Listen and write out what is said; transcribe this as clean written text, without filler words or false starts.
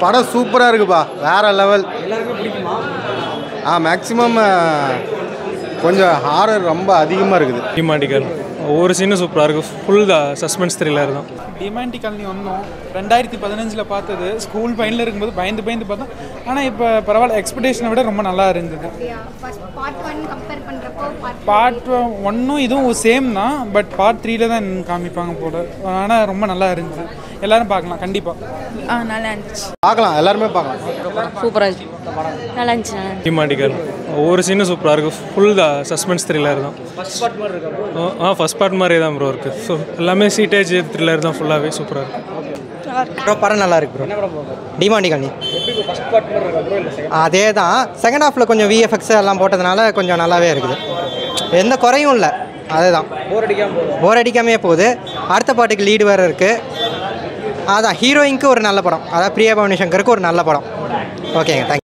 படம் சூப்பராக இருக்குப்பா, வேறு லெவல். மேக்ஸிமம் கொஞ்சம் ஹாரர் ரொம்ப அதிகமாக இருக்குது. டிமாண்டிக்கல் ஒவ்வொரு சீனும் சூப்பராக இருக்குது. ஃபுல் சஸ்பென்ஸ் த்ரில்லர் தான். டிமாண்டிக்கல் வந்தோம் 2015 பார்த்தது. ஸ்கூல் பையனில் இருக்கும்போது பயந்து பார்த்தோம். ஆனால் இப்போ பரவாயில்ல, எக்ஸ்பெக்டேஷனை விட ரொம்ப நல்லா இருந்தது. பார்ட் 1 இதுவும் சேம் தான், பட் பார்ட் 3 தான் காமிப்பாங்க போல. ஆனால் ரொம்ப நல்லா இருந்துச்சு, எல்லாரும் பார்க்கலாம் கண்டிப்பாக. நல்லா இருந்துச்சு, பார்க்கலாம், எல்லாருமே பார்க்கலாம். சூப்பராக இருந்துச்சு, நல்லா இருந்துச்சு. டிமாண்டிக்கல் ஒவ்வொரு சீனும் சூப்பராக இருக்குது. ஃபுல் சஸ்பென்ஸ் த்ரில்லர் தான். ஃபர்ஸ்ட் பார்ட் மாதிரியே தான் ப்ரோ இருக்குது. ஸோ எல்லாமே சீட்டேஜ் த்ரில்லர் தான், ஃபுல்லாகவே சூப்பராக இருக்குது. ப்ரோ படம் நல்லா இருக்கு ப்ரோ. டிமாண்டிக்கல் அதே தான். செகண்ட் ஹாஃபில் கொஞ்சம் விஎஃப்எக்ஸ் எல்லாம் போட்டதுனால கொஞ்சம் நல்லாவே இருக்குது, எந்த குறையும் இல்லை. அதுதான் போர் அடிக்காமே போகுது. அடுத்த பாட்டுக்கு லீடு வேறு இருக்குது. அதான் ஹீரோயினுக்கு ஒரு நல்ல படம், அதாவது பிரியா பவானி சங்கருக்கு ஒரு நல்ல படம். ஓகேங்க, தேங்க்யூ.